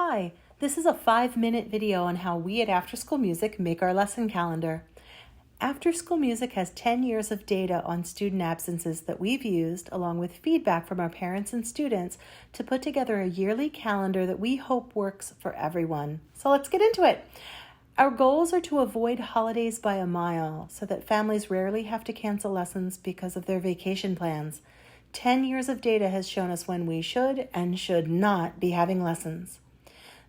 Hi, this is a 5-minute video on how we at After School Music make our lesson calendar. After School Music has 10 years of data on student absences that we've used, along with feedback from our parents and students, to put together a yearly calendar that we hope works for everyone. So let's get into it. Our goals are to avoid holidays by a mile so that families rarely have to cancel lessons because of their vacation plans. 10 years of data has shown us when we should and should not be having lessons.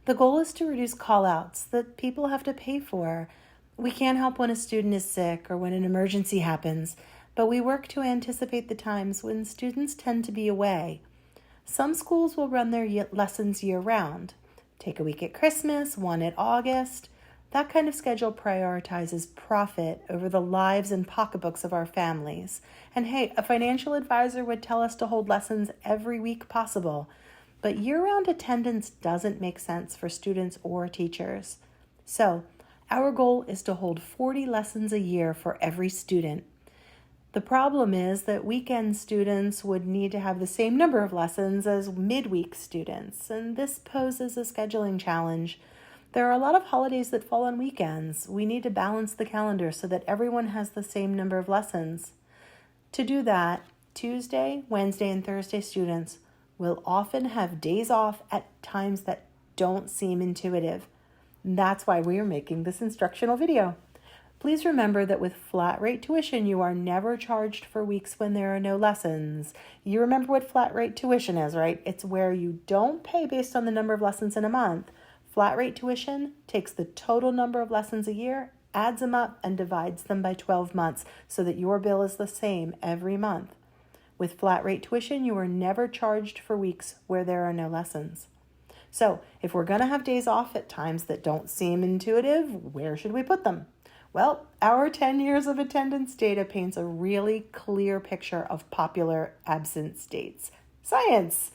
The goal is to reduce call-outs that people have to pay for. We can't help when a student is sick or when an emergency happens, but we work to anticipate the times when students tend to be away. Some schools will run their lessons year-round. Take a week at Christmas, one at August. That kind of schedule prioritizes profit over the lives and pocketbooks of our families. And hey, a financial advisor would tell us to hold lessons every week possible. But year-round attendance doesn't make sense for students or teachers. So, our goal is to hold 40 lessons a year for every student. The problem is that weekend students would need to have the same number of lessons as midweek students, and this poses a scheduling challenge. There are a lot of holidays that fall on weekends. We need to balance the calendar so that everyone has the same number of lessons. To do that, Tuesday, Wednesday, and Thursday students will often have days off at times that don't seem intuitive. That's why we are making this instructional video. Please remember that with flat rate tuition, you are never charged for weeks when there are no lessons. You remember what flat rate tuition is, right? It's where you don't pay based on the number of lessons in a month. Flat rate tuition takes the total number of lessons a year, adds them up, and divides them by 12 months so that your bill is the same every month. With flat rate tuition, you are never charged for weeks where there are no lessons. So, if we're going to have days off at times that don't seem intuitive, where should we put them? Well, our 10 years of attendance data paints a really clear picture of popular absence dates. Science!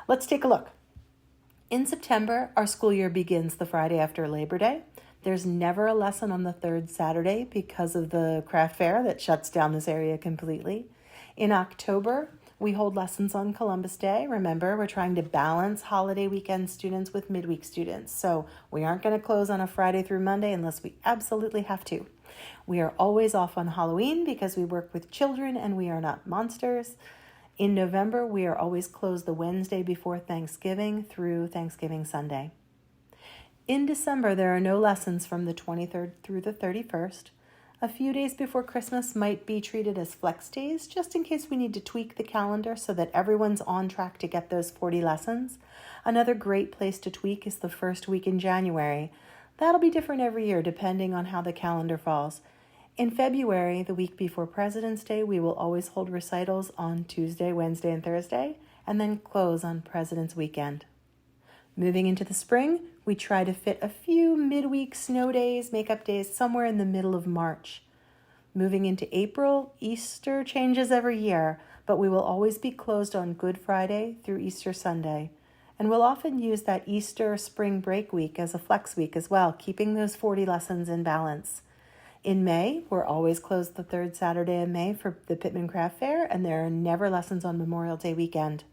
Let's take a look. In September, our school year begins the Friday after Labor Day. There's never a lesson on the third Saturday because of the craft fair that shuts down this area completely. In October, we hold lessons on Columbus Day. Remember, we're trying to balance holiday weekend students with midweek students. So we aren't going to close on a Friday through Monday unless we absolutely have to. We are always off on Halloween because we work with children and we are not monsters. In November, we are always closed the Wednesday before Thanksgiving through Thanksgiving Sunday. In December, there are no lessons from the 23rd through the 31st. A few days before Christmas might be treated as flex days, just in case we need to tweak the calendar so that everyone's on track to get those 40 lessons. Another great place to tweak is the first week in January. That'll be different every year depending on how the calendar falls. In February, the week before President's Day, we will always hold recitals on Tuesday, Wednesday, and Thursday, and then close on President's Weekend. Moving into the spring, we try to fit a few midweek snow days, makeup days, somewhere in the middle of March. Moving into April, Easter changes every year, but we will always be closed on Good Friday through Easter Sunday. And we'll often use that Easter spring break week as a flex week as well, keeping those 40 lessons in balance. In May, we're always closed the third Saturday of May for the Pittman Craft Fair, and there are never lessons on Memorial Day weekend.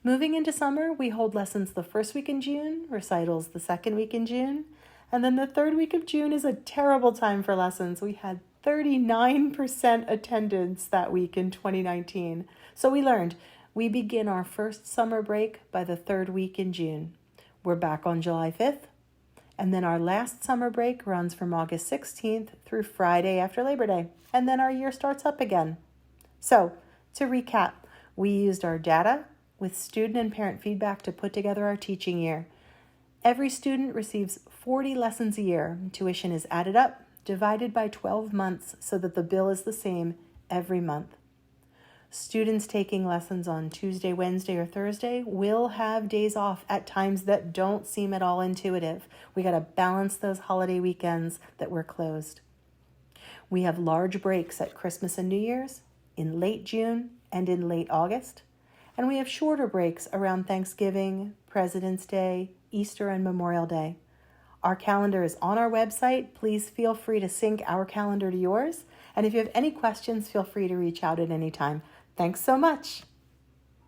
Moving into summer, we hold lessons the first week in June, recitals the second week in June, and then the third week of June is a terrible time for lessons. We had 39% attendance that week in 2019. So we learned we begin our first summer break by the third week in June. We're back on July 5th, and then our last summer break runs from August 16th through Friday after Labor Day, and then our year starts up again. So, to recap, we used our data with student and parent feedback to put together our teaching year. Every student receives 40 lessons a year. Tuition is added up, divided by 12 months so that the bill is the same every month. Students taking lessons on Tuesday, Wednesday, or Thursday will have days off at times that don't seem at all intuitive. We got to balance those holiday weekends that we're closed. We have large breaks at Christmas and New Year's, in late June, and in late August. And we have shorter breaks around Thanksgiving, President's Day, Easter, and Memorial Day. Our calendar is on our website. Please feel free to sync our calendar to yours. And if you have any questions, feel free to reach out at any time. Thanks so much.